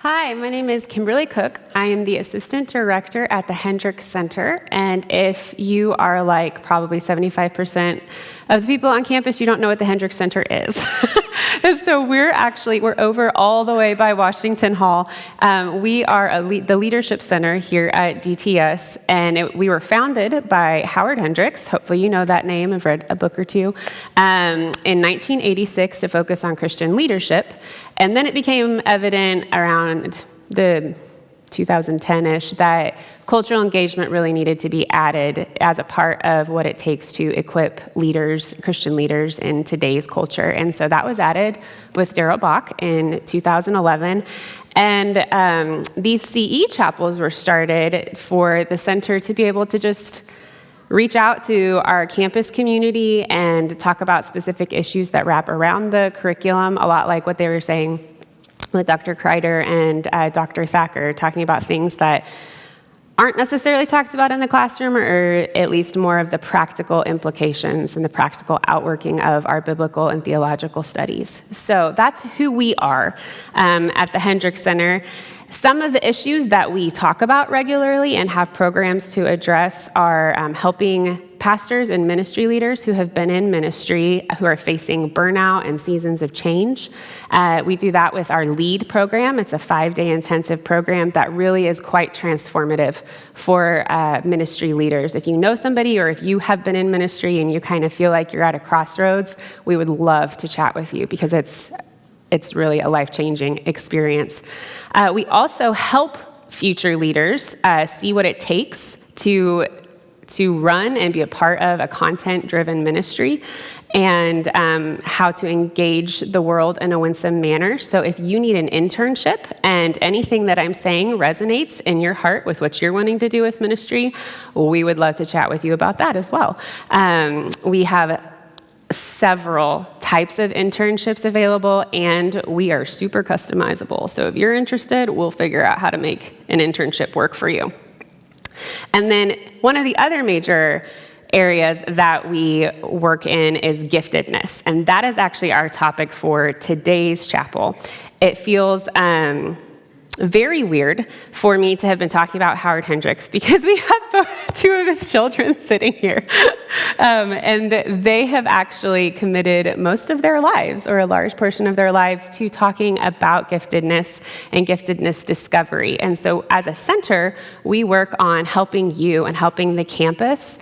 Hi, my name is Kymberli Cook. I am the Assistant Director at the Hendricks Center, and if you are like probably 75% of the people on campus, you don't know what the Hendricks Center is. And so we're over all the way by Washington Hall. We are the Leadership Center here at DTS, and we were founded by Howard Hendricks. Hopefully you know that name. I've read a book or two. In 1986 to focus on Christian leadership. And then it became evident around the 2010-ish that cultural engagement really needed to be added as a part of what it takes to equip leaders, Christian leaders in today's culture. And so that was added with Daryl Bach in 2011. And these CE chapels were started for the center to be able to just reach out to our campus community and talk about specific issues that wrap around the curriculum, a lot like what they were saying with Dr. Kreider and Dr. Thacker, talking about things that aren't necessarily talked about in the classroom, or at least more of the practical implications and the practical outworking of our biblical and theological studies. So that's who we are at the Hendricks Center. Some of the issues that we talk about regularly and have programs to address are helping pastors and ministry leaders who have been in ministry who are facing burnout and seasons of change. We do that with our LEAD program. It's a 5-day intensive program that really is quite transformative for ministry leaders. If you know somebody or if you have been in ministry and you kind of feel like you're at a crossroads, we would love to chat with you because it's really a life-changing experience. We also help future leaders see what it takes to run and be a part of a content-driven ministry and how to engage the world in a winsome manner. So if you need an internship and anything that I'm saying resonates in your heart with what you're wanting to do with ministry, we would love to chat with you about that as well. We have several types of internships available, and we are super customizable. So if you're interested, we'll figure out how to make an internship work for you. And then one of the other major areas that we work in is giftedness, and that is actually our topic for today's chapel. It feels very weird for me to have been talking about Howard Hendricks because we have two of his children sitting here. And they have actually committed most of their lives, or a large portion of their lives, to talking about giftedness and giftedness discovery. And so as a center, we work on helping you and helping the campus,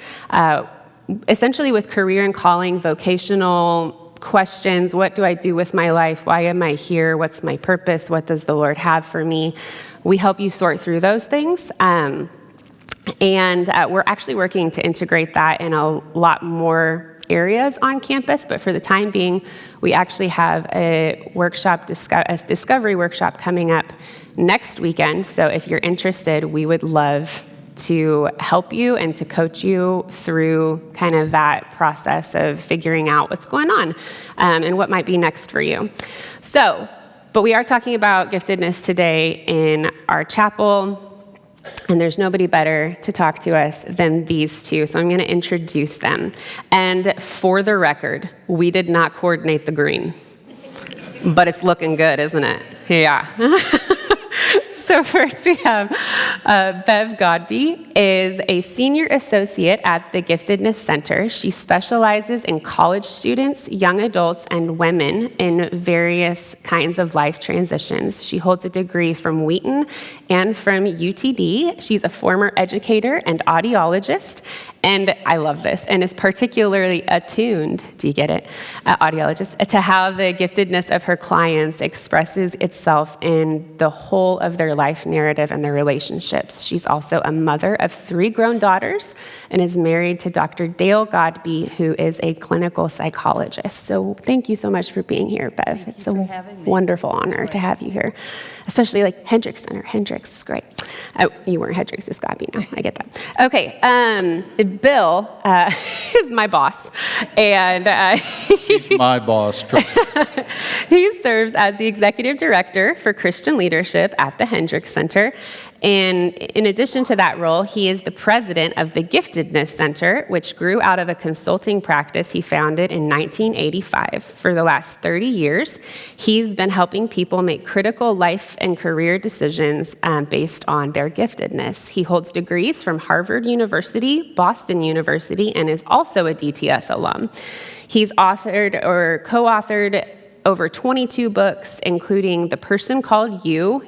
essentially with career and calling, vocational questions. What do I do with my life? Why am I here? What's my purpose? What does the Lord have for me? We help you sort through those things. And we're actually working to integrate that in a lot more areas on campus. But for the time being, we actually have a workshop, a discovery workshop coming up next weekend. So if you're interested, we would love to help you and to coach you through kind of that process of figuring out what's going on and what might be next for you. So, but we are talking about giftedness today in our chapel, and there's nobody better to talk to us than these two. So I'm going to introduce them. And for the record, we did not coordinate the green, but it's looking good, isn't it? Yeah. So first we have Bev Godby is a senior associate at the Giftedness Center. She specializes in college students, young adults, and women in various kinds of life transitions. She holds a degree from Wheaton and from UTD. She's a former educator and audiologist, and I love this, and is particularly attuned, do you get it, audiologist, to how the giftedness of her clients expresses itself in the whole of their life narrative and their relationships. She's also a mother of 3 grown daughters and is married to Dr. Dale Godby, who is a clinical psychologist. So thank you so much for being here, Bev. It's a wonderful honor to have you here, especially like Hendricks Center. Hendricks is great. You weren't Hendricks, it's Godby now. I get that. Okay, Bill is my boss, and She's my boss. he serves as the executive director for Christian leadership at the Hendricks Center. And in addition to that role, he is the president of the Giftedness Center, which grew out of a consulting practice he founded in 1985. For the last 30 years, he's been helping people make critical life and career decisions based on their giftedness. He holds degrees from Harvard University, Boston University, and is also a DTS alum. He's authored or co-authored over 22 books, including The Person Called You.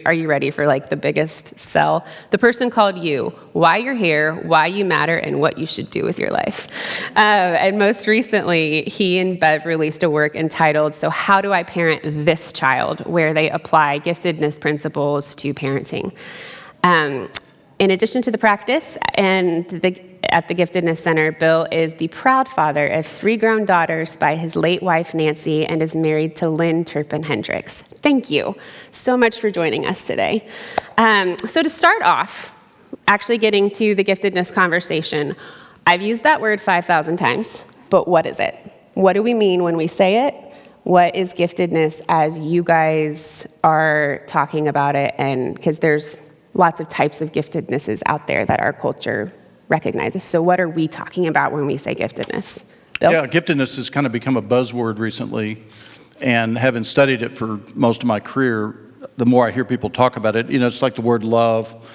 Are you ready for like the biggest sell? The Person Called You, Why You're Here, Why You Matter, and What You Should Do with Your Life. And most recently, he and Bev released a work entitled, So How Do I Parent This Child?, where they apply giftedness principles to parenting. In addition to the practice at the Giftedness Center, Bill is the proud father of 3 grown daughters by his late wife, Nancy, and is married to Lynn Turpin Hendricks. Thank you so much for joining us today. So to start off, actually getting to the giftedness conversation, I've used that word 5,000 times, but what is it? What do we mean when we say it? What is giftedness as you guys are talking about it? And because there's lots of types of giftednesses out there that our culture recognizes. So what are we talking about when we say giftedness? Bill? Yeah, giftedness has kind of become a buzzword recently, and having studied it for most of my career, the more I hear people talk about it, it's like the word love.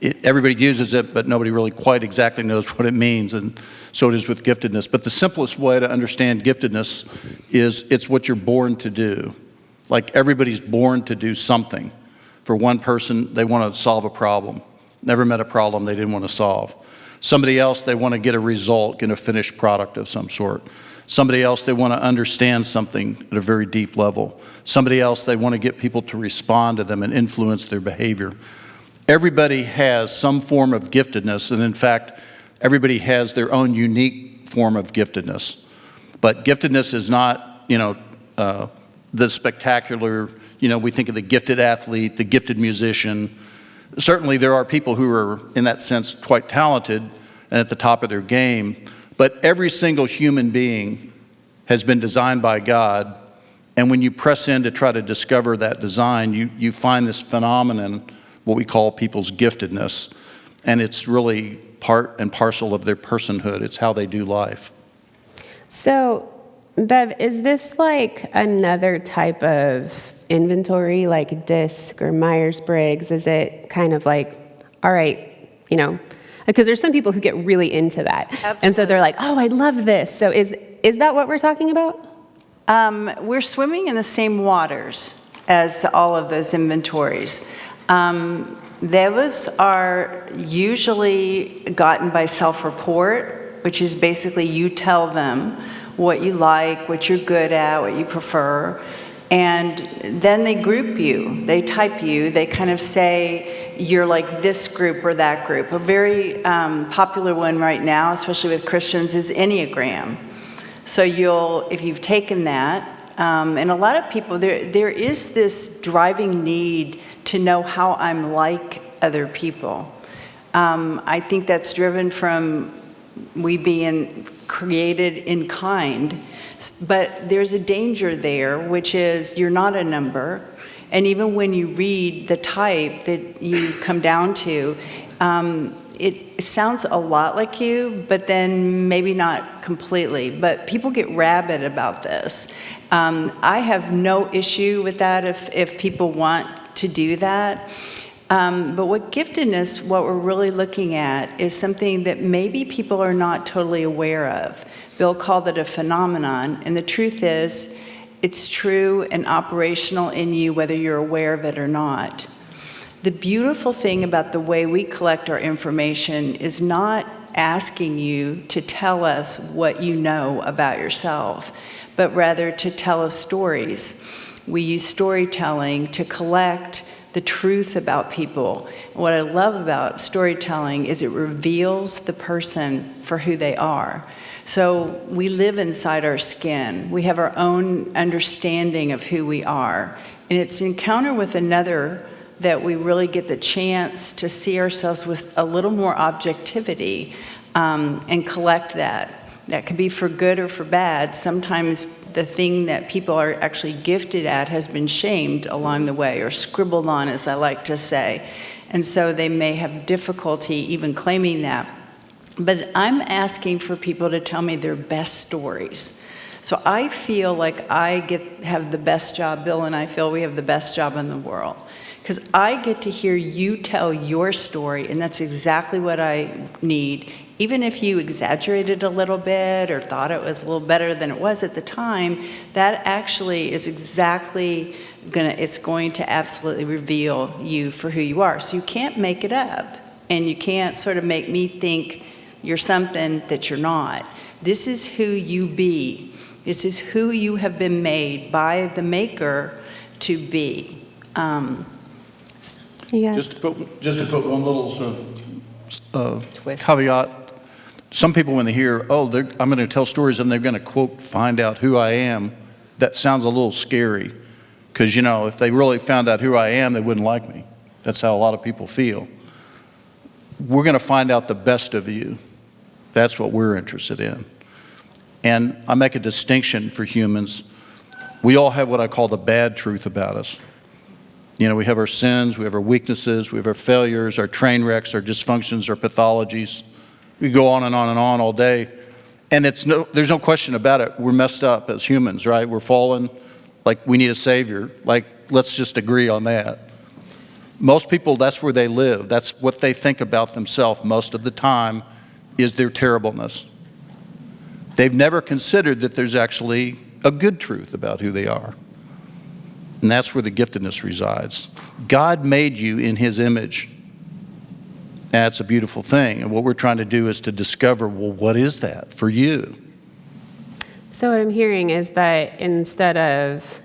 Everybody uses it, but nobody really quite exactly knows what it means, and so it is with giftedness. But the simplest way to understand giftedness is it's what you're born to do. Like everybody's born to do something. For one person, they want to solve a problem. Never met a problem they didn't want to solve. Somebody else, they want to get a result, get a finished product of some sort. Somebody else, they want to understand something at a very deep level. Somebody else, they want to get people to respond to them and influence their behavior. Everybody has some form of giftedness, and in fact, everybody has their own unique form of giftedness. But giftedness is not, the spectacular, we think of the gifted athlete, the gifted musician. Certainly there are people who are, in that sense, quite talented and at the top of their game, but every single human being has been designed by God, and when you press in to try to discover that design, you find this phenomenon, what we call people's giftedness, and it's really part and parcel of their personhood. It's how they do life. So, Bev, is this like another type of inventory, like DISC or Myers-Briggs? Is it kind of like, all right, because there's some people who get really into that. Absolutely. And so they're like, oh, I love this. So is that what we're talking about? We're swimming in the same waters as all of those inventories. Those are usually gotten by self-report, which is basically you tell them what you like, what you're good at, what you prefer, and then they group you, they type you, they kind of say you're like this group or that group. A very popular one right now, especially with Christians, is Enneagram. So if you've taken that, and a lot of people, there is this driving need to know how I'm like other people. I think that's driven from we being created in kind, but there's a danger there, which is you're not a number, and even when you read the type that you come down to, it sounds a lot like you, but then maybe not completely. But people get rabid about this. I have no issue with that if people want to do that. But what giftedness, what we're really looking at, is something that maybe people are not totally aware of. Bill called it a phenomenon, and the truth is, it's true and operational in you whether you're aware of it or not. The beautiful thing about the way we collect our information is not asking you to tell us what you know about yourself, but rather to tell us stories. We use storytelling to collect the truth about people. What I love about storytelling is it reveals the person for who they are. So we live inside our skin. We have our own understanding of who we are. And it's encounter with another that we really get the chance to see ourselves with a little more objectivity. and collect that. That could be for good or for bad. Sometimes the thing that people are actually gifted at has been shamed along the way, or scribbled on, as I like to say. And so they may have difficulty even claiming that. But I'm asking for people to tell me their best stories. So I feel like I have the best job, Bill and I feel we have the best job in the world. Because I get to hear you tell your story, and that's exactly what I need. Even if you exaggerated a little bit or thought it was a little better than it was at the time, that actually is exactly it's going to absolutely reveal you for who you are. So you can't make it up, and you can't sort of make me think you're something that you're not. This is who you be. This is who you have been made by the Maker to be. Yes. Just to put one little sort of Twist. caveat. Some people, when they hear, I'm going to tell stories and they're going to, quote, find out who I am, that sounds a little scary. Because, if they really found out who I am, they wouldn't like me. That's how a lot of people feel. We're going to find out the best of you. That's what we're interested in. And I make a distinction for humans. We all have what I call the bad truth about us. We have our sins, we have our weaknesses, we have our failures, our train wrecks, our dysfunctions, our pathologies. We go on and on and on all day. And there's no question about it. We're messed up as humans, right? We're fallen. Like, we need a Savior. Like, let's just agree on that. Most people, that's where they live. That's what they think about themselves most of the time, is their terribleness. They've never considered that there's actually a good truth about who they are. And that's where the giftedness resides. God made you in His image. That's a beautiful thing. And what we're trying to do is to discover, well, what is that for you? So what I'm hearing is that instead of,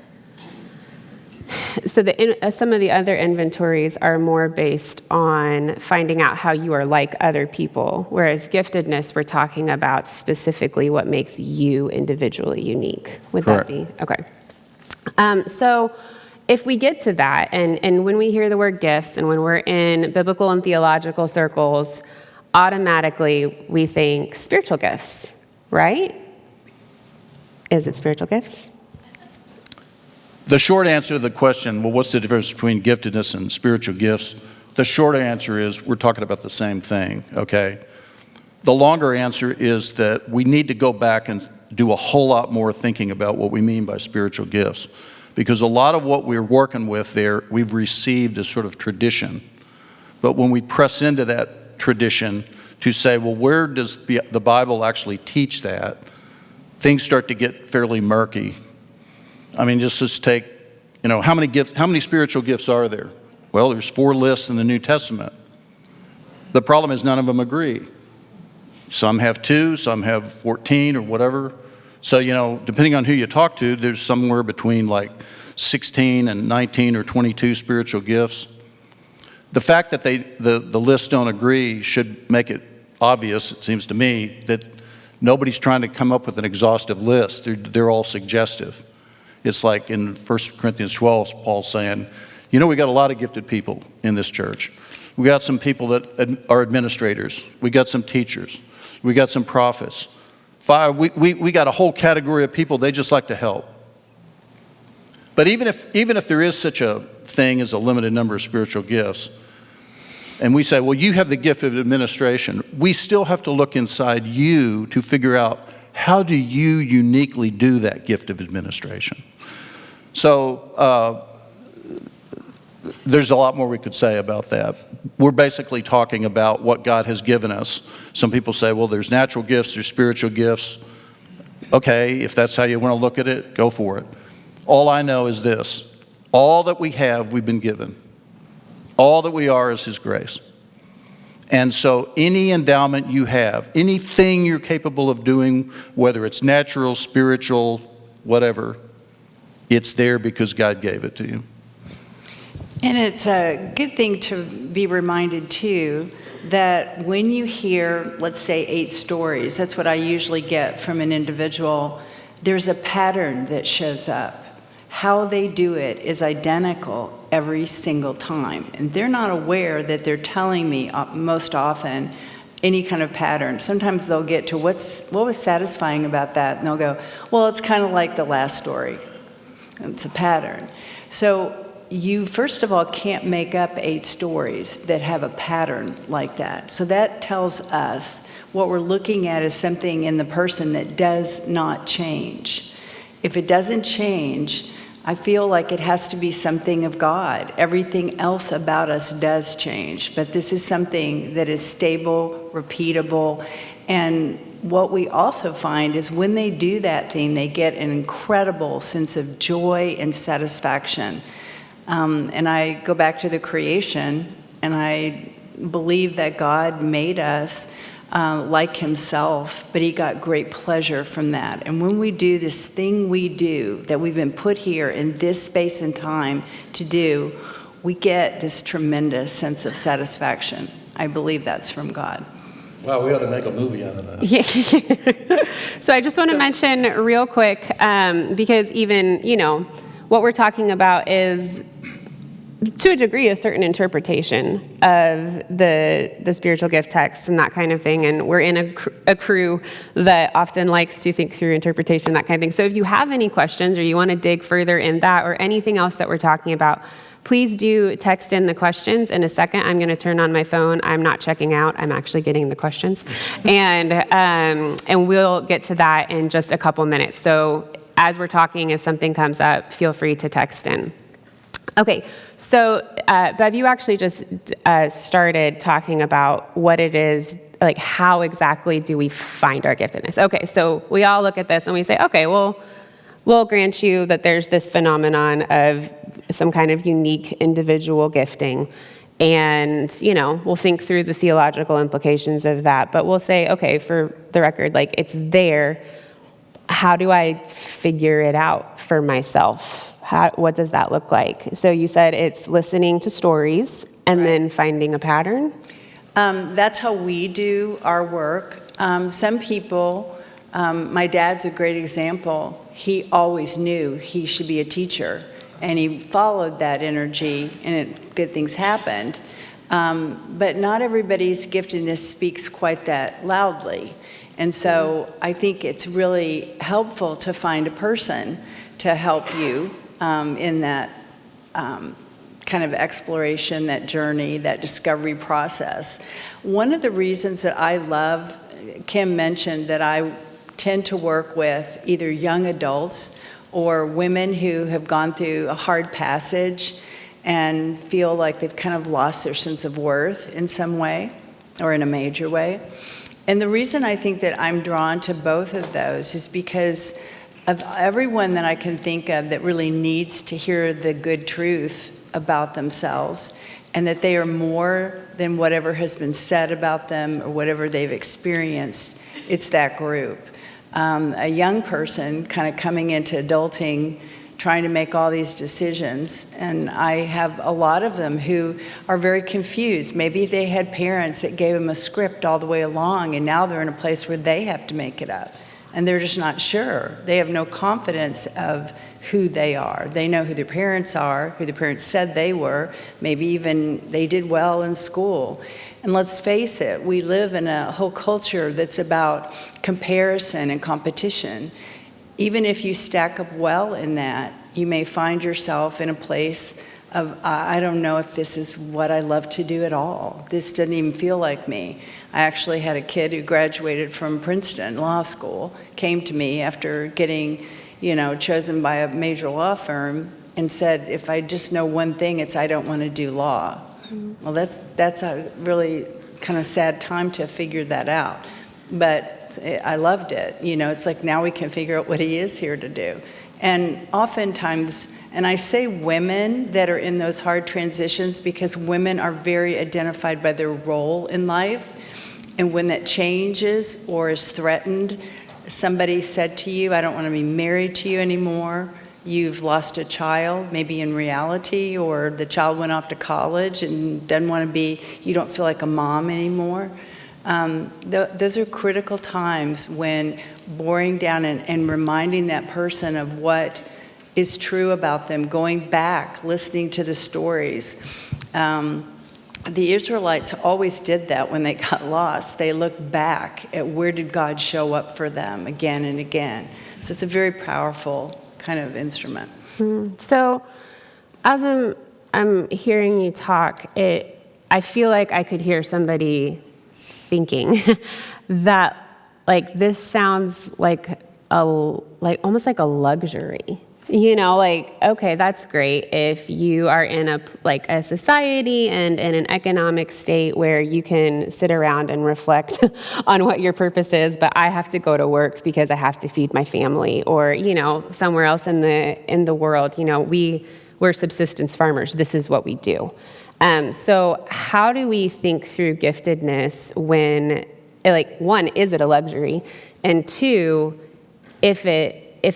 some of the other inventories are more based on finding out how you are like other people, whereas giftedness, we're talking about specifically what makes you individually unique. Would Correct. That be? Okay. So if we get to that, and when we hear the word gifts, and when we're in biblical and theological circles, automatically we think spiritual gifts, right? Is it spiritual gifts? The short answer to the question, well, what's the difference between giftedness and spiritual gifts? The short answer is we're talking about the same thing, okay? The longer answer is that we need to go back and do a whole lot more thinking about what we mean by spiritual gifts. Because a lot of what we're working with there, we've received as sort of tradition. But when we press into that tradition to say, well, where does the Bible actually teach that? Things start to get fairly murky. I mean, just take, how many spiritual gifts are there? Well, there's 4 lists in the New Testament. The problem is none of them agree. Some have 2, some have 14 or whatever. So, depending on who you talk to, there's somewhere between like 16 and 19 or 22 spiritual gifts. The fact that the lists don't agree should make it obvious, it seems to me, that nobody's trying to come up with an exhaustive list. They're all suggestive. It's like in 1 Corinthians 12, Paul's saying, we got a lot of gifted people in this church. We got some people that are administrators. We got some teachers. We got some prophets. We got a whole category of people, they just like to help. But even if there is such a thing as a limited number of spiritual gifts, and we say, well, you have the gift of administration, we still have to look inside you to figure out, how do you uniquely do that gift of administration? So there's a lot more we could say about that. We're basically talking about what God has given us. Some people say, well, there's natural gifts, there's spiritual gifts. Okay, if that's how you want to look at it, go for it. All I know is this: all that we have, we've been given. All that we are is His grace. And so any endowment you have, anything you're capable of doing, whether it's natural, spiritual, whatever, it's there because God gave it to you. And it's a good thing to be reminded, too, that when you hear, let's say, 8 stories, that's what I usually get from an individual, there's a pattern that shows up. How they do it is identical every single time. And they're not aware that they're telling me most often, any kind of pattern. Sometimes they'll get to what was satisfying about that, and they'll go, well, it's kind of like the last story. It's a pattern. So you, first of all, can't make up 8 stories that have a pattern like that. So that tells us what we're looking at is something in the person that does not change. If it doesn't change, I feel like it has to be something of God. Everything else about us does change, but this is something that is stable, repeatable, and what we also find is when they do that thing, they get an incredible sense of joy and satisfaction. And I go back to the creation, and I believe that God made us like himself, but he got great pleasure from that. And when we do this thing we do, that we've been put here in this space and time to do, we get this tremendous sense of satisfaction. I believe that's from God. Wow, we ought to make a movie out of that. Yeah. So I just want to mention real quick, because even, what we're talking about is, to a degree, a certain interpretation of the spiritual gift texts and that kind of thing. And we're in a crew that often likes to think through interpretation, that kind of thing. So if you have any questions or you want to dig further in that or anything else that we're talking about, please do text in the questions. In a second, I'm going to turn on my phone. I'm not checking out. I'm actually getting the questions. And we'll get to that in just a couple minutes. So as we're talking, if something comes up, feel free to text in. Okay, so Bev, you actually just started talking about what it is, like how exactly do we find our giftedness? Okay, so we all look at this and we say, okay, well, we'll grant you that there's this phenomenon of some kind of unique individual gifting. And, we'll think through the theological implications of that. But we'll say, okay, for the record, like it's there. How do I figure it out for myself? What does that look like? So you said it's listening to stories and then finding a pattern? That's how we do our work. Some people, my dad's a great example. He always knew he should be a teacher, and he followed that energy, and good things happened. But not everybody's giftedness speaks quite that loudly. And so I think it's really helpful to find a person to help you in that kind of exploration, that journey, that discovery process. One of the reasons that I love, Kim mentioned that I tend to work with either young adults or women who have gone through a hard passage and feel like they've kind of lost their sense of worth in some way or in a major way. And the reason I think that I'm drawn to both of those is because of everyone that I can think of that really needs to hear the good truth about themselves, and that they are more than whatever has been said about them or whatever they've experienced. It's that group. A young person kind of coming into adulting, trying to make all these decisions, and I have a lot of them who are very confused. Maybe they had parents that gave them a script all the way along, and now they're in a place where they have to make it up. And they're just not sure. They have no confidence of who they are. They know who their parents are, who their parents said they were, maybe even they did well in school. And let's face it, we live in a whole culture that's about comparison and competition. Even if you stack up well in that, you may find yourself in a place of, I don't know if this is what I love to do at all. This doesn't even feel like me. I actually had a kid who graduated from Princeton Law School, came to me after getting, chosen by a major law firm, and said, if I just know one thing, it's I don't want to do law. Mm-hmm. Well, that's a really kind of sad time to figure that out. But I loved it. It's like now we can figure out what he is here to do. And oftentimes, and I say women that are in those hard transitions because women are very identified by their role in life. And when that changes or is threatened, somebody said to you, I don't want to be married to you anymore. You've lost a child, maybe in reality, or the child went off to college and doesn't want to be, you don't feel like a mom anymore. Those are critical times when boring down and reminding that person of what is true about them, going back, listening to the stories. the Israelites always did that when they got lost. They looked back at where did God show up for them again and again. So it's a very powerful kind of instrument. So as I'm hearing you talk, I feel like I could hear somebody thinking that like this sounds like almost like a luxury. You know, like, okay, that's great if you are in a society and in an economic state where you can sit around and reflect on what your purpose is, but I have to go to work because I have to feed my family, or, you know, somewhere else in the world, you know, we're subsistence farmers. This is what we do. So how do we think through giftedness when, like, one, is it a luxury? And two, if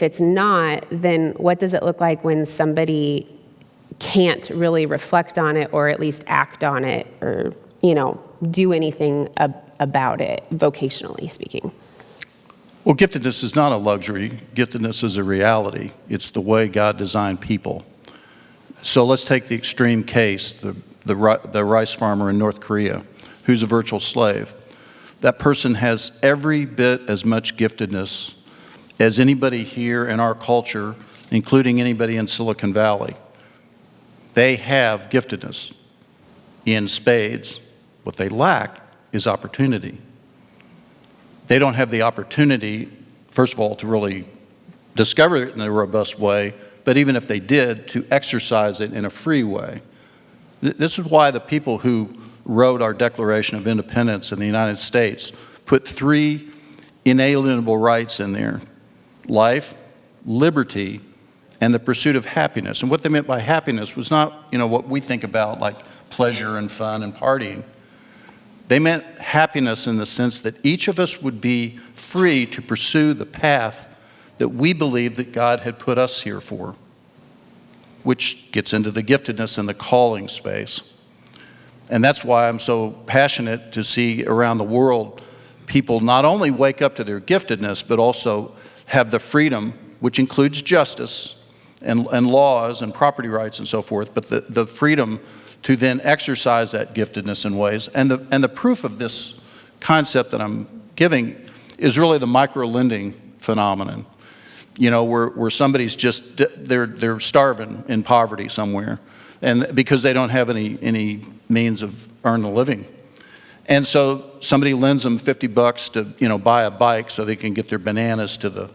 it's not, then what does it look like when somebody can't really reflect on it or at least act on it or, you know, do anything about it, vocationally speaking? Well, giftedness is not a luxury. Giftedness is a reality. It's the way God designed people. So let's take the extreme case, the rice farmer in North Korea who's a virtual slave. That person has every bit as much giftedness as anybody here in our culture, including anybody in Silicon Valley. They have giftedness in spades. What they lack is opportunity. They don't have the opportunity, first of all, to really discover it in a robust way, but even if they did, to exercise it in a free way. This is why the people who wrote our Declaration of Independence in the United States put 3 inalienable rights in there: life, liberty, and the pursuit of happiness. And what they meant by happiness was not, you know, what we think about like pleasure and fun and partying. They meant happiness in the sense that each of us would be free to pursue the path that we believe that God had put us here for, which gets into the giftedness and the calling space. And that's why I'm so passionate to see around the world people not only wake up to their giftedness, but also have the freedom, which includes justice and laws and property rights and so forth, but the freedom to then exercise that giftedness in ways. And the proof of this concept that I'm giving is really the micro-lending phenomenon. You know, where somebody's just, they're starving in poverty somewhere, and because they don't have any means of earning a living. And so somebody lends them $50 to, you know, buy a bike so they can get their bananas to the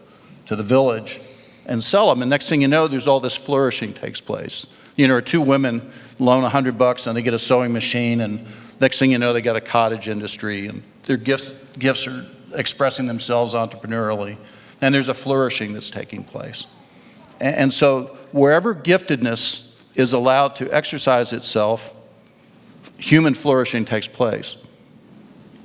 village and sell them. And next thing you know, there's all this flourishing takes place. You know, 2 women loan $100 and they get a sewing machine, and next thing you know, they got a cottage industry, and their gifts are expressing themselves entrepreneurially, and there's a flourishing that's taking place. And so wherever giftedness is allowed to exercise itself, human flourishing takes place.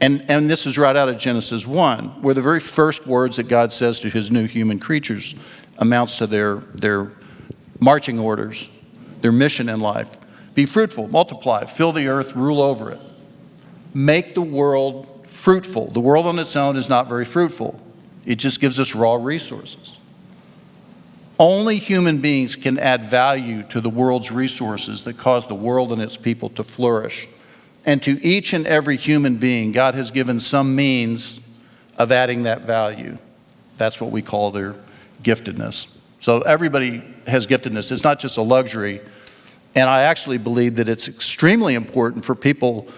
And this is right out of Genesis 1, where the very first words that God says to his new human creatures amounts to their marching orders, their mission in life. Be fruitful, multiply, fill the earth, rule over it. Make the world fruitful. The world on its own is not very fruitful. It just gives us raw resources. Only human beings can add value to the world's resources that cause the world and its people to flourish. And to each and every human being, God has given some means of adding that value. That's what we call their giftedness. So everybody has giftedness. It's not just a luxury. And I actually believe that it's extremely important for people,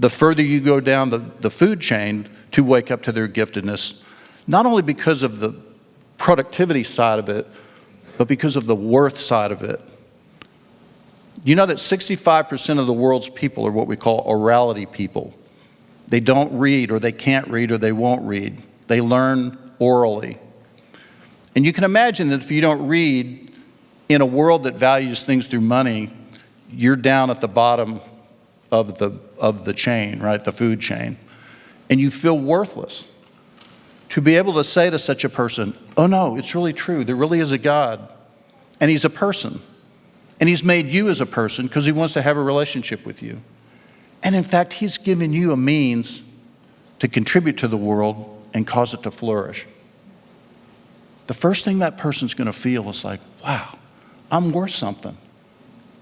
the further you go down the food chain, to wake up to their giftedness, not only because of the productivity side of it, but because of the worth side of it. You know that 65% of the world's people are what we call orality people. They don't read, or they can't read, or they won't read. They learn orally. And you can imagine that if you don't read, in a world that values things through money, you're down at the bottom of the chain, right? The food chain. And you feel worthless. To be able to say to such a person, oh no, it's really true. There really is a God. And he's a person. And he's made you as a person because he wants to have a relationship with you. And in fact, he's given you a means to contribute to the world and cause it to flourish. The first thing that person's going to feel is like, wow, I'm worth something.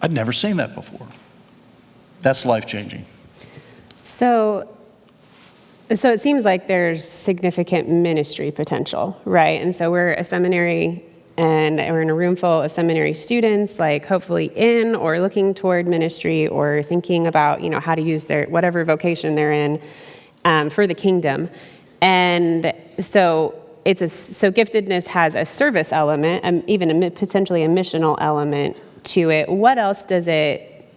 I'd never seen that before. That's life-changing. So it seems like there's significant ministry potential, right? And so we're a seminary, and we're in a room full of seminary students, like hopefully in or looking toward ministry or thinking about, how to use their whatever vocation they're in for the kingdom. And so giftedness has a service element, even potentially a missional element to it. What else does it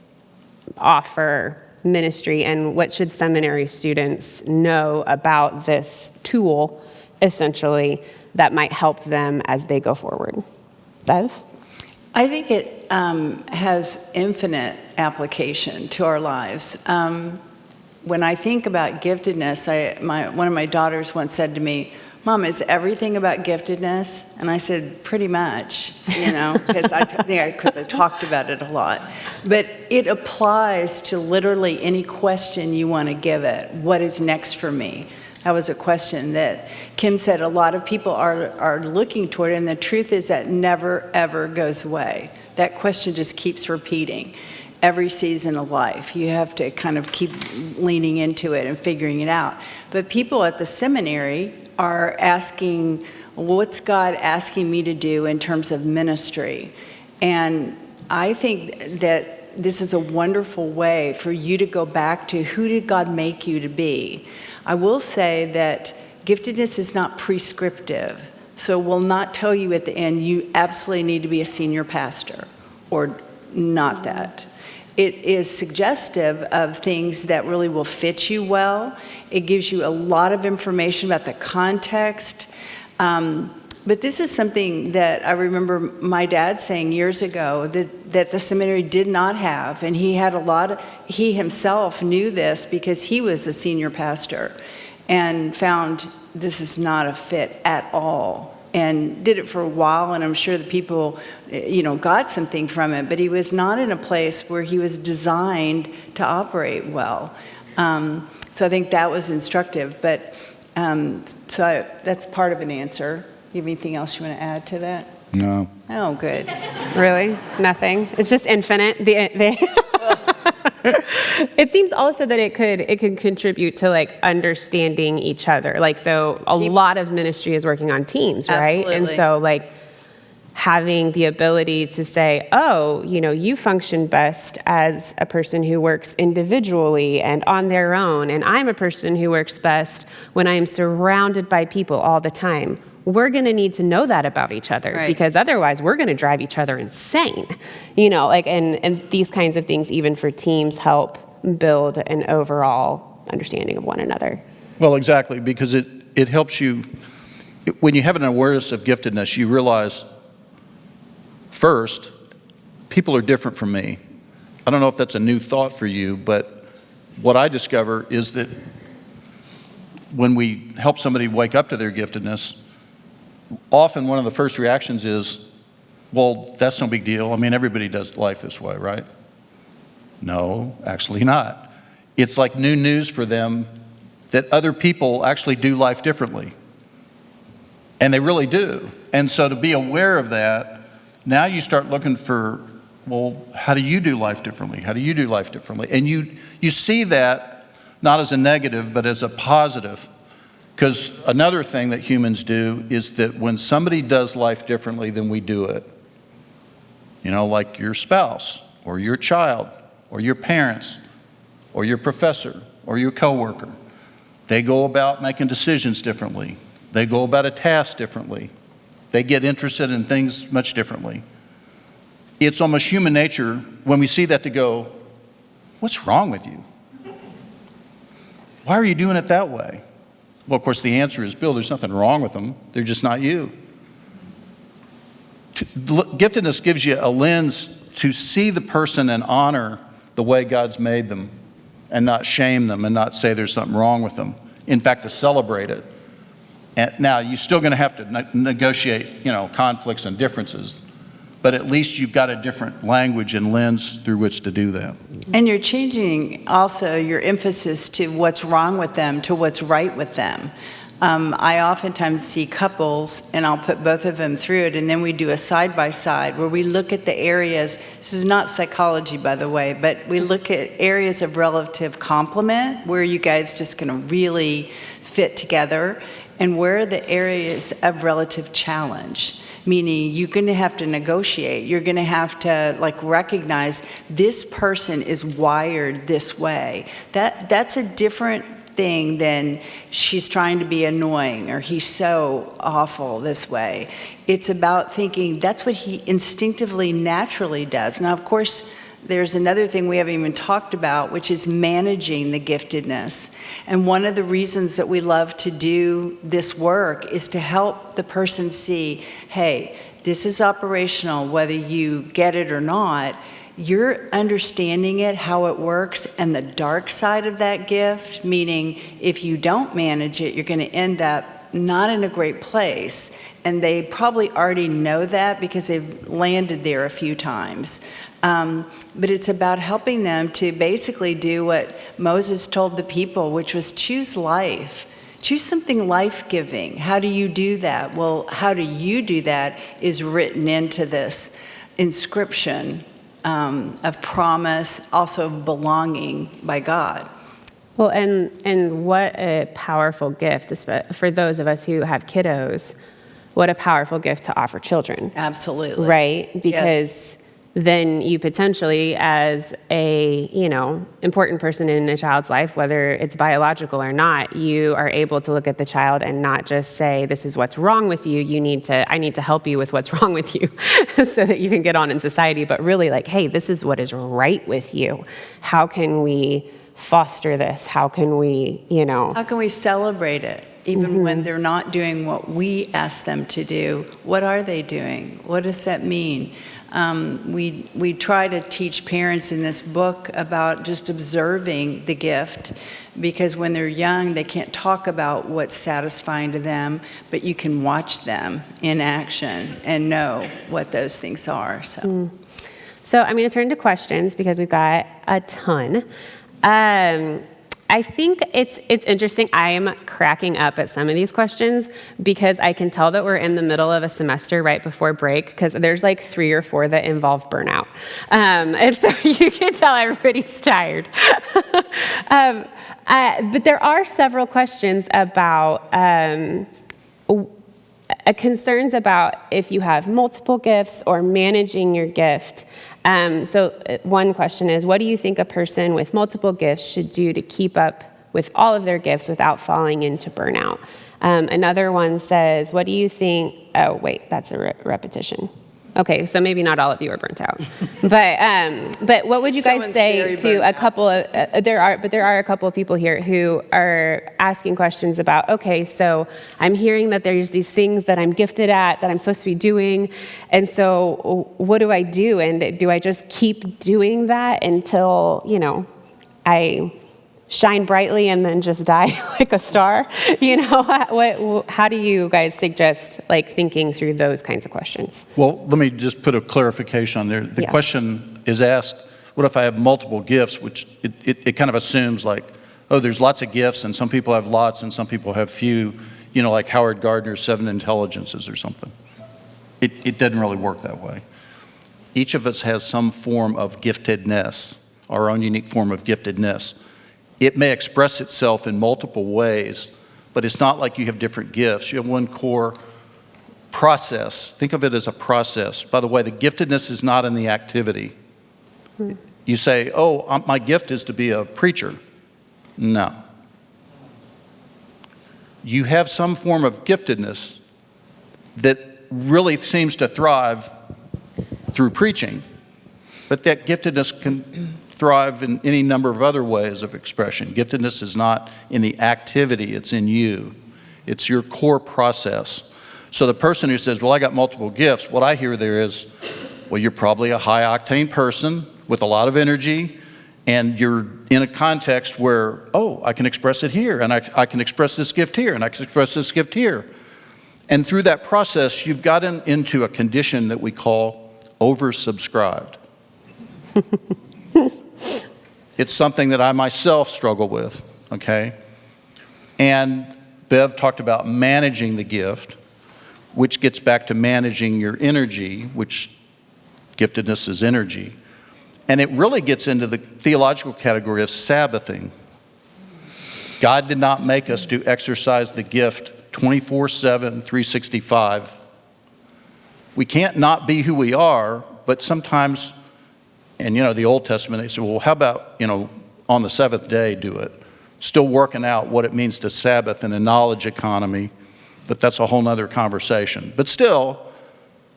offer ministry, and what should seminary students know about this tool, essentially, that might help them as they go forward? Bev? I think it has infinite application to our lives. When I think about giftedness, one of my daughters once said to me, "Mom, is everything about giftedness?" And I said, "Pretty much," because I talked about it a lot. But it applies to literally any question you want to give it. What is next for me? That was a question that Kim said a lot of people are looking toward, and the truth is that never, ever goes away. That question just keeps repeating every season of life. You have to kind of keep leaning into it and figuring it out. But people at the seminary are asking, what's God asking me to do in terms of ministry? And I think that this is a wonderful way for you to go back to, who did God make you to be? I will say that giftedness is not prescriptive. So it will not tell you at the end, you absolutely need to be a senior pastor, or not that. It is suggestive of things that really will fit you well. It gives you a lot of information about the context. But this is something that I remember my dad saying years ago that the seminary did not have. And he himself knew this because he was a senior pastor and found this is not a fit at all. And did it for a while, and I'm sure the people, got something from it, but he was not in a place where he was designed to operate well. So I think that was instructive, but so that's part of an answer. You have anything else you want to add to that? No. Oh, good. Really? Nothing? It's just infinite? It seems also that it could contribute to like understanding each other. Like, so a lot of ministry is working on teams, right? Absolutely. And so like having the ability to say, oh, you function best as a person who works individually and on their own, and I'm a person who works best when I'm surrounded by people all the time. We're going to need to know that about each other, right? Because otherwise we're going to drive each other insane, and these kinds of things, even for teams, help build an overall understanding of one another. Well, exactly, because it helps you, when you have an awareness of giftedness, you realize, first, people are different from me. I don't know if that's a new thought for you, but what I discover is that when we help somebody wake up to their giftedness, often one of the first reactions is, well, that's no big deal. I mean, everybody does life this way, right? No, actually not. It's like new news for them that other people actually do life differently. And they really do. And so to be aware of that, now you start looking for, well, how do you do life differently? How do you do life differently? And you see that not as a negative, but as a positive. Because another thing that humans do is that when somebody does life differently than we do it, like your spouse or your child or your parents or your professor or your coworker, they go about making decisions differently. They go about a task differently. They get interested in things much differently. It's almost human nature when we see that to go, what's wrong with you? Why are you doing it that way? Well, of course, the answer is, Bill, there's nothing wrong with them. They're just not you. Giftedness gives you a lens to see the person and honor the way God's made them and not shame them and not say there's something wrong with them. In fact, to celebrate it. And now, you're still going to have to negotiate, conflicts and differences, but at least you've got a different language and lens through which to do that. And you're changing also your emphasis to what's wrong with them to what's right with them. I oftentimes see couples, and I'll put both of them through it, and then we do a side-by-side where we look at the areas. This is not psychology, by the way, but we look at areas of relative complement where you guys just going to really fit together, and where are the areas of relative challenge. Meaning you're going to have to negotiate. You're going to have to recognize this person is wired this way. That's a different thing than she's trying to be annoying or he's so awful this way. It's about thinking that's what he instinctively, naturally does. Now, of course, there's another thing we haven't even talked about, which is managing the giftedness. And one of the reasons that we love to do this work is to help the person see, hey, this is operational, whether you get it or not. You're understanding it, how it works, and the dark side of that gift, meaning if you don't manage it, you're going to end up not in a great place. And they probably already know that because they've landed there a few times. But it's about helping them to basically do what Moses told the people, which was choose life. Choose something life-giving. How do you do that? Well, how do you do that is written into this inscription of promise, also belonging by God. Well, and what a powerful gift for those of us who have kiddos. What a powerful gift to offer children. Absolutely. Right? Because then you potentially, as a, important person in a child's life, whether it's biological or not, you are able to look at the child and not just say, this is what's wrong with you. I need to help you with what's wrong with you so that you can get on in society. But really hey, this is what is right with you. How can we foster this? How can we, How can we celebrate it? Even when they're not doing what we ask them to do, what are they doing? What does that mean? We try to teach parents in this book about just observing the gift, because when they're young, they can't talk about what's satisfying to them, but you can watch them in action and know what those things are. So I'm going to turn to questions because we've got a ton. I think it's interesting. I am cracking up at some of these questions because I can tell that we're in the middle of a semester right before break, because there's 3 or 4 that involve burnout. And so you can tell everybody's tired. But there are several questions about concerns about if you have multiple gifts or managing your gift. So one question is, what do you think a person with multiple gifts should do to keep up with all of their gifts without falling into burnout? Another one says, what do you think? Oh, wait, that's a repetition. Okay, so maybe not all of you are burnt out. But what would you guys say to a couple of, there are a couple of people here who are asking questions about, okay, so I'm hearing that there's these things that I'm gifted at, that I'm supposed to be doing, and so what do I do? And do I just keep doing that until, I shine brightly and then just die like a star? How do you guys suggest thinking through those kinds of questions? Well, let me just put a clarification on there. The question is asked, what if I have multiple gifts, which it kind of assumes there's lots of gifts and some people have lots and some people have few, like Howard Gardner's 7 intelligences or something. It doesn't really work that way. Each of us has some form of giftedness, our own unique form of giftedness. It may express itself in multiple ways, but it's not like you have different gifts. You have one core process. Think of it as a process. By the way, the giftedness is not in the activity. You say, my gift is to be a preacher. No. You have some form of giftedness that really seems to thrive through preaching, but that giftedness can thrive in any number of other ways of expression. Giftedness is not in the activity, it's in you. It's your core process. So the person who says, I got multiple gifts, what I hear there is, you're probably a high-octane person with a lot of energy, and you're in a context where, I can express it here, and I can express this gift here, and I can express this gift here. And through that process, you've gotten into a condition that we call oversubscribed. It's something that I myself struggle with, okay? And Bev talked about managing the gift, which gets back to managing your energy, which giftedness is energy. And it really gets into the theological category of Sabbathing. God did not make us to exercise the gift 24/7, 365. We can't not be who we are, but sometimes, and the Old Testament, they say, well, how about, on the seventh day do it? Still working out what it means to Sabbath in a knowledge economy, but that's a whole nother conversation. But still,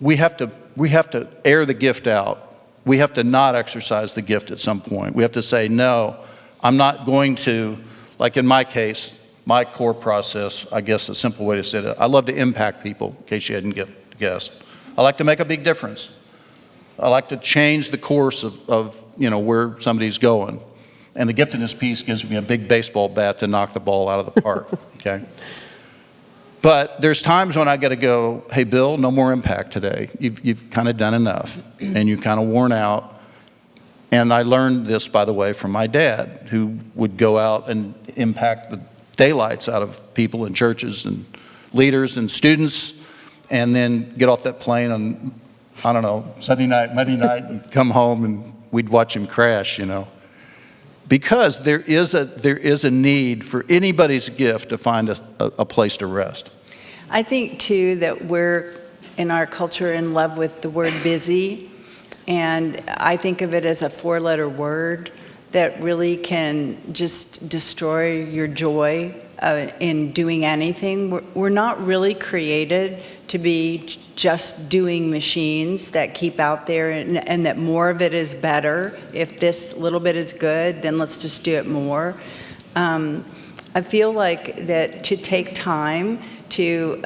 we have to air the gift out. We have to not exercise the gift at some point. We have to say, no, I'm not going to, like in my case, my core process, I guess the simple way to say it, I love to impact people, in case you hadn't guessed. I like to make a big difference. I like to change the course of where somebody's going. And the giftedness piece gives me a big baseball bat to knock the ball out of the park, okay? But there's times when I got to go, hey, Bill, no more impact today. You've kind of done enough, and you've kind of worn out. And I learned this, by the way, from my dad, who would go out and impact the daylights out of people in churches and leaders and students, and then get off that plane on, I don't know, Sunday night, Monday night, and come home, and we'd watch him crash, Because there is a need for anybody's gift to find a place to rest. I think, too, that we're, in our culture, in love with the word busy. And I think of it as a four-letter word that really can just destroy your joy in doing anything. We're not really created to be just doing machines that keep out there and that more of it is better. If this little bit is good, then let's just do it more. I feel like that to take time to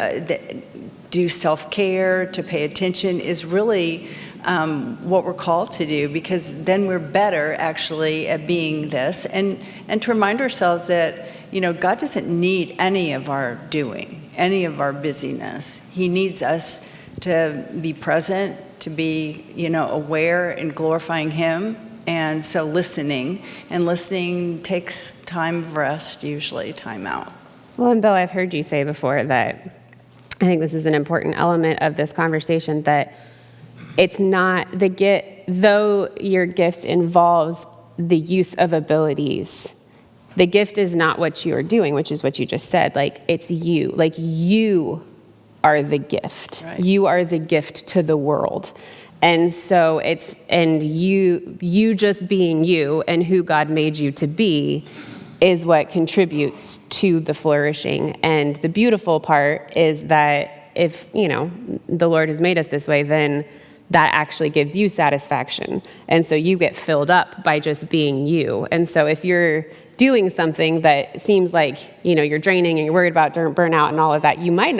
do self-care, to pay attention is really what we're called to do, because then we're better actually at being this, and to remind ourselves that God doesn't need any of our doing, any of our busyness. He needs us to be present, to be aware and glorifying Him. And so listening takes time of rest, usually time out. Well, and Bill, I've heard you say before that I think this is an important element of this conversation, that it's not though your gift involves the use of abilities, the gift is not what you're doing, which is what you just said. Like, it's you. Like, you are the gift. Right. You are the gift to the world. And so you just being you and who God made you to be is what contributes to the flourishing. And the beautiful part is that if, the Lord has made us this way, then that actually gives you satisfaction. And so you get filled up by just being you. And so if you're doing something that seems like, you're draining and you're worried about burnout and all of that, you might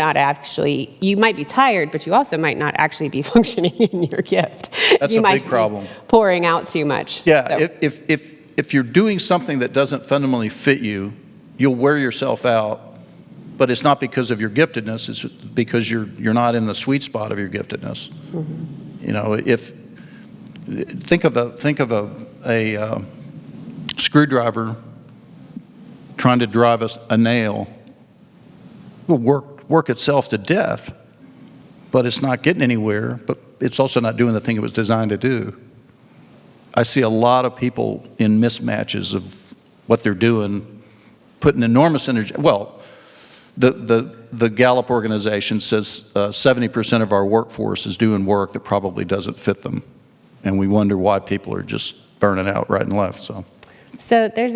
be tired, but you also might not actually be functioning in your gift. That's you a might big problem. Be pouring out too much. Yeah, so. if you're doing something that doesn't fundamentally fit you, you'll wear yourself out, but it's not because of your giftedness, it's because you're not in the sweet spot of your giftedness. Mm-hmm. Think of a screwdriver trying to drive a nail. It will work itself to death, but it's not getting anywhere, but it's also not doing the thing it was designed to do. I see a lot of people in mismatches of what they're doing, putting enormous energy. Well, the Gallup organization says 70% of our workforce is doing work that probably doesn't fit them, and we wonder why people are just burning out right and left. So there's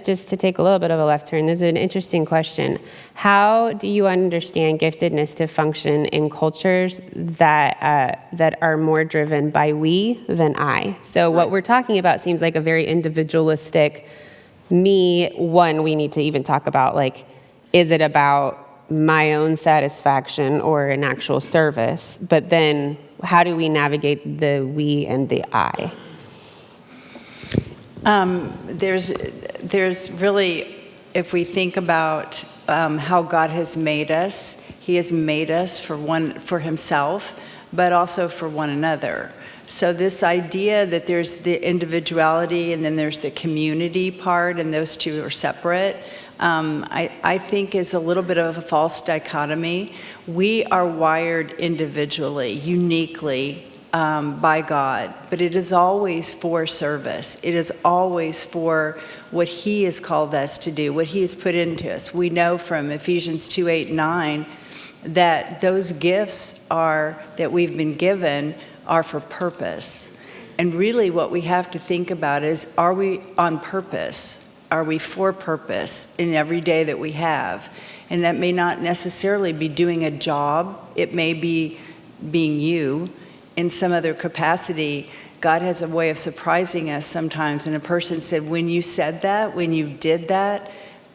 just to take a little bit of a left turn, there's an interesting question. How do you understand giftedness to function in cultures that are more driven by we than I? So what we're talking about seems like a very individualistic me. One, we need to even talk about, like, is it about my own satisfaction or an actual service? But then how do we navigate the we and the I? There's really, if we think about how God has made us, He has made us for Himself, but also for one another. So this idea that there's the individuality and then there's the community part, and those two are separate, I think is a little bit of a false dichotomy. We are wired individually, uniquely, by God, but it is always for service. It is always for what He has called us to do, what He has put into us. We know from Ephesians 2:8-9 that those gifts that we've been given are for purpose. And really what we have to think about is, are we on purpose? Are we for purpose in every day that we have? And that may not necessarily be doing a job. It may be being you in some other capacity. God has a way of surprising us sometimes. And a person said, when you said that, when you did that,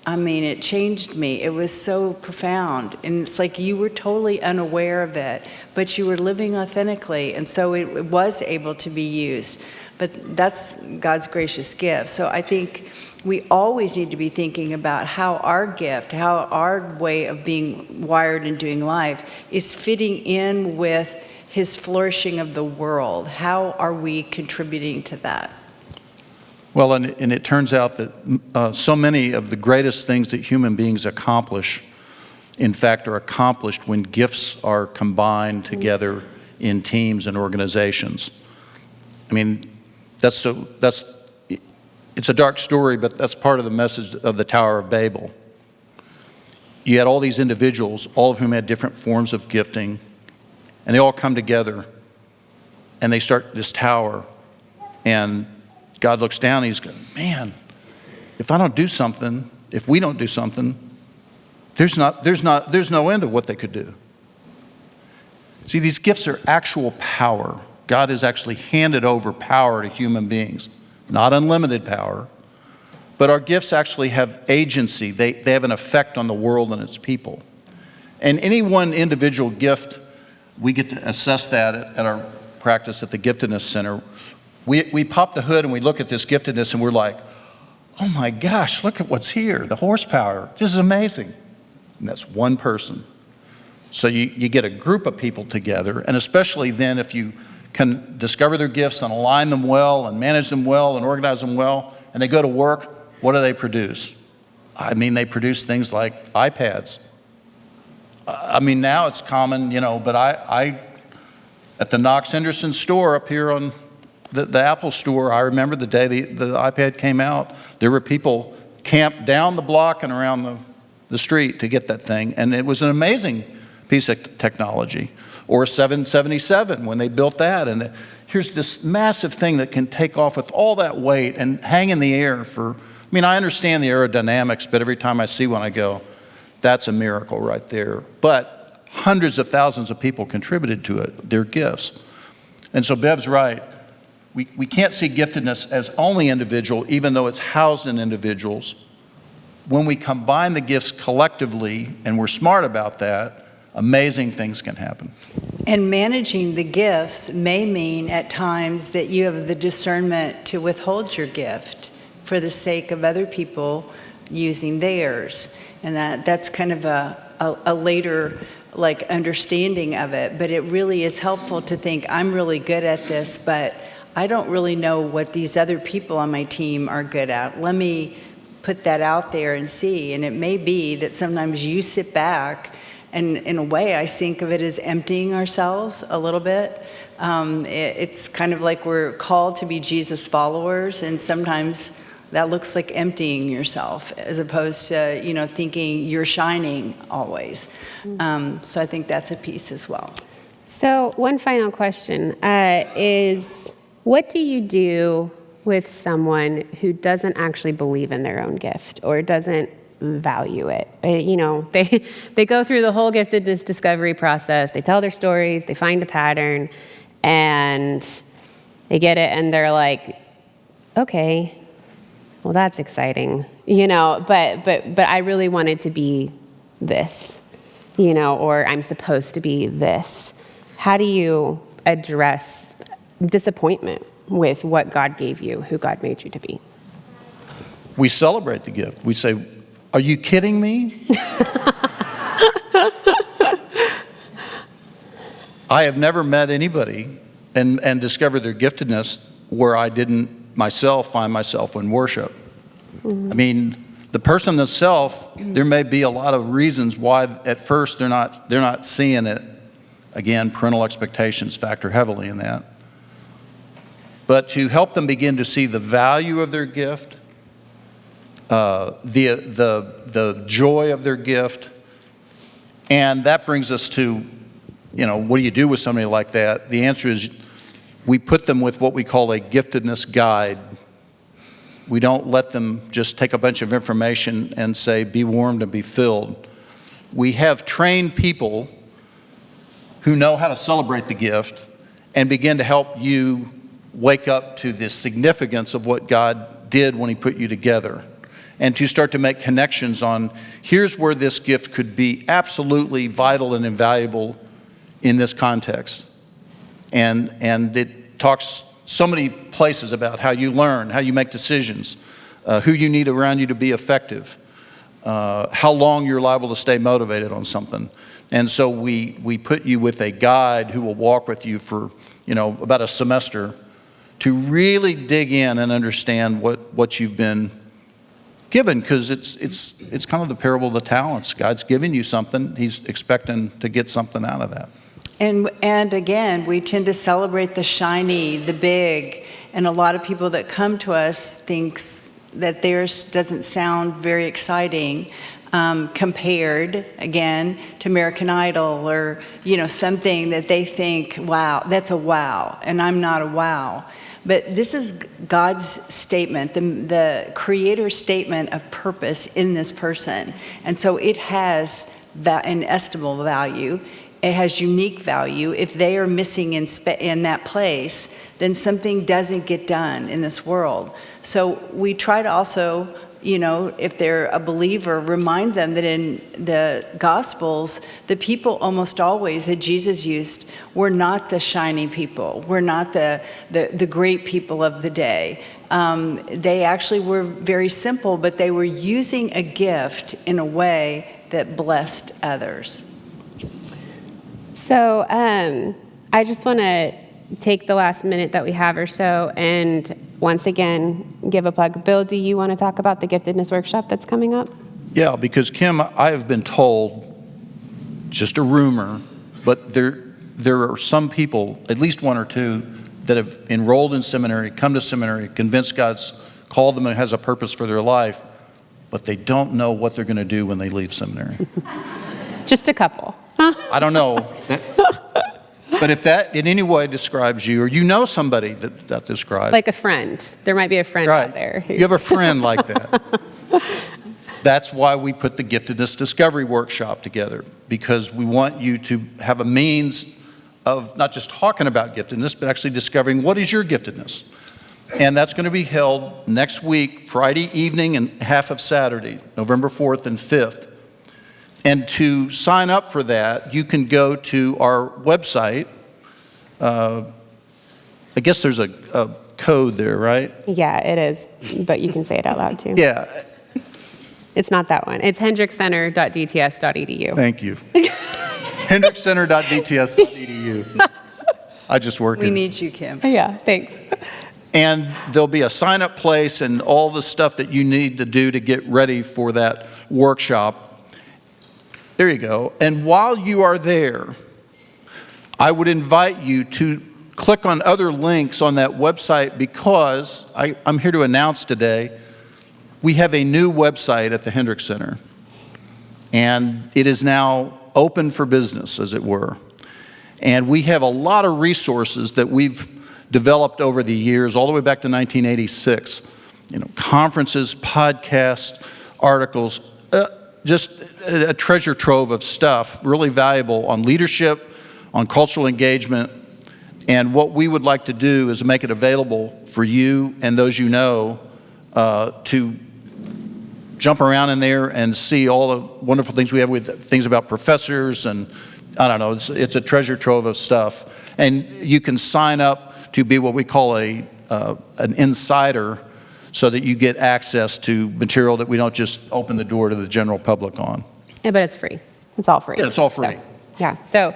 I mean, it changed me. It was so profound. And it's like you were totally unaware of it, but you were living authentically. And so it was able to be used. But that's God's gracious gift. So I think we always need to be thinking about how our gift, how our way of being wired and doing life is fitting in with His flourishing of the world. How are we contributing to that? Well, and it turns out that so many of the greatest things that human beings accomplish, in fact, are accomplished when gifts are combined together in teams and organizations. I mean, it's a dark story, but that's part of the message of the Tower of Babel. You had all these individuals, all of whom had different forms of gifting, and they all come together, and they start this tower, and God looks down and He's going, man, if I don't do something, if we don't do something, there's no end of what they could do. See, these gifts are actual power. God has actually handed over power to human beings. Not unlimited power, but our gifts actually have agency. They have an effect on the world and its people. And any one individual gift, we get to assess that at our practice at the Giftedness Center. We pop the hood and we look at this giftedness and we're like, oh my gosh, look at what's here, the horsepower. This is amazing. And that's one person. So you get a group of people together, and especially then if you can discover their gifts and align them well and manage them well and organize them well, and they go to work, what do they produce? I mean, they produce things like iPads. I mean, now it's common, but I at the Knox Hendricksand store up here on the Apple store, I remember the day the iPad came out, there were people camped down the block and around the street to get that thing, and it was an amazing piece of technology. Or 777 when they built that, and here's this massive thing that can take off with all that weight and hang in the air I understand the aerodynamics, but every time I see one I go, that's a miracle right there. But hundreds of thousands of people contributed to it, their gifts. And so Bev's right. We can't see giftedness as only individual, even though it's housed in individuals. When we combine the gifts collectively, and we're smart about that, amazing things can happen. And managing the gifts may mean at times that you have the discernment to withhold your gift for the sake of other people using theirs. And that's kind of a later understanding of it. But it really is helpful to think, I'm really good at this, but I don't really know what these other people on my team are good at. Let me put that out there and see. And it may be that sometimes you sit back, and in a way, I think of it as emptying ourselves a little bit. It's kind of like we're called to be Jesus followers, and sometimes that looks like emptying yourself as opposed to, thinking you're shining always. So I think that's a piece as well. So one final question is, what do you do with someone who doesn't actually believe in their own gift or doesn't value it? They go through the whole giftedness discovery process. They tell their stories. They find a pattern, and they get it, and they're like, okay, well, that's exciting, but I really wanted to be this, or I'm supposed to be this. How do you address disappointment with what God gave you, who God made you to be? We celebrate the gift. We say, are you kidding me? I have never met anybody and discover their giftedness where I didn't myself find myself in worship. I mean, the person themselves, there may be a lot of reasons why at first they're not seeing it. Again, parental expectations factor heavily in that. But to help them begin to see the value of their gift, the joy of their gift, and that brings us to, what do you do with somebody like that? The answer is we put them with what we call a giftedness guide. We don't let them just take a bunch of information and say, be warmed and be filled. We have trained people who know how to celebrate the gift and begin to help you wake up to the significance of what God did when he put you together, and to start to make connections on, here's where this gift could be absolutely vital and invaluable in this context. And it talks so many places about how you learn, how you make decisions, who you need around you to be effective, how long you're liable to stay motivated on something. And so we put you with a guide who will walk with you for, about a semester to really dig in and understand what you've been given, because it's kind of the parable of the talents. God's giving you something. He's expecting to get something out of that. And again, we tend to celebrate the shiny, the big, and a lot of people that come to us thinks that theirs doesn't sound very exciting compared, again, to American Idol or, something that they think, wow, that's a wow, and I'm not a wow. But this is God's statement, the Creator's statement of purpose in this person. And so it has inestimable value. It has unique value. If they are missing in that place, then something doesn't get done in this world. So we try to also, if they're a believer, remind them that in the Gospels, the people almost always that Jesus used were not the shiny people. Were not the great people of the day. They actually were very simple, but they were using a gift in a way that blessed others. So I just want to take the last minute that we have or so and once again give a plug. Bill, do you want to talk about the Giftedness workshop that's coming up? Yeah, because Kim, I have been told, just a rumor, but there are some people, at least one or two, that have enrolled in seminary, come to seminary, convinced God's called them and has a purpose for their life, but they don't know what they're going to do when they leave seminary. Just a couple. I don't know. But if that in any way describes you, or somebody that describes. Like a friend. There might be a friend right. out there. You have a friend like that. That's why we put the Giftedness Discovery Workshop together, because we want you to have a means of not just talking about giftedness, but actually discovering what is your giftedness. And that's going to be held next week, Friday evening and half of Saturday, November 4th and 5th. And to sign up for that, you can go to our website. I guess there's a code there, right? Yeah, it is, but you can say it out loud too. Yeah. It's not that one. It's hendrickscenter.dts.edu. Thank you. hendrickscenter.dts.edu. I just work We need you, Kim. Yeah, thanks. And there'll be a sign-up place and all the stuff that you need to do to get ready for that workshop. There you go. And while you are there, I would invite you to click on other links on that website, because I'm here to announce today we have a new website at the Hendricks Center. And it is now open for business, as it were. And we have a lot of resources that we've developed over the years, all the way back to 1986. Conferences, podcasts, articles, just a treasure trove of stuff, really valuable on leadership, on cultural engagement. And what we would like to do is make it available for you and those to jump around in there and see all the wonderful things we have, with things about professors, and I don't know, it's a treasure trove of stuff. And you can sign up to be what we call an insider, so that you get access to material that we don't just open the door to the general public on. Yeah, but it's free. It's all free. Yeah, it's all free. So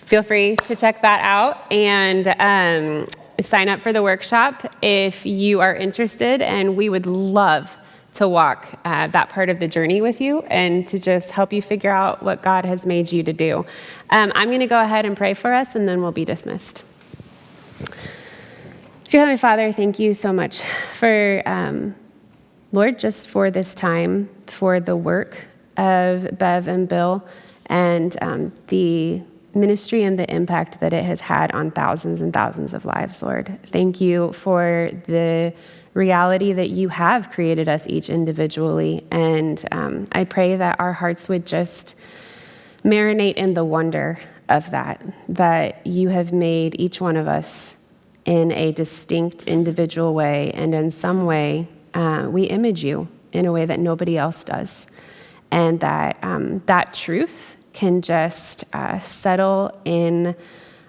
feel free to check that out and sign up for the workshop if you are interested, and we would love to walk that part of the journey with you and to just help you figure out what God has made you to do. I'm going to go ahead and pray for us, and then we'll be dismissed. Dear Heavenly Father, thank you so much for, Lord, just for this time, for the work of Bev and Bill, and the ministry and the impact that it has had on thousands and thousands of lives, Lord. Thank you for the reality that you have created us each individually. And I pray that our hearts would just marinate in the wonder of that you have made each one of us in a distinct individual way. And in some way, we image you in a way that nobody else does. And that truth can just settle in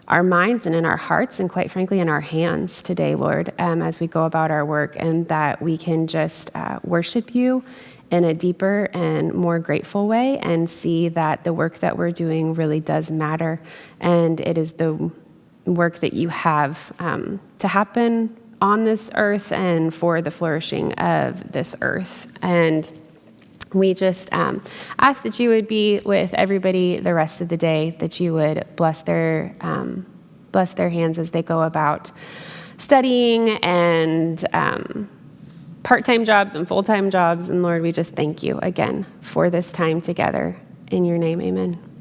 our minds and in our hearts and, quite frankly, in our hands today, Lord, as we go about our work, and that we can just worship you in a deeper and more grateful way and see that the work that we're doing really does matter, and it is the work that you have to happen on this earth and for the flourishing of this earth. And we just ask that you would be with everybody the rest of the day, that you would bless their hands as they go about studying and part-time jobs and full-time jobs. And Lord, we just thank you again for this time together. In your name, amen.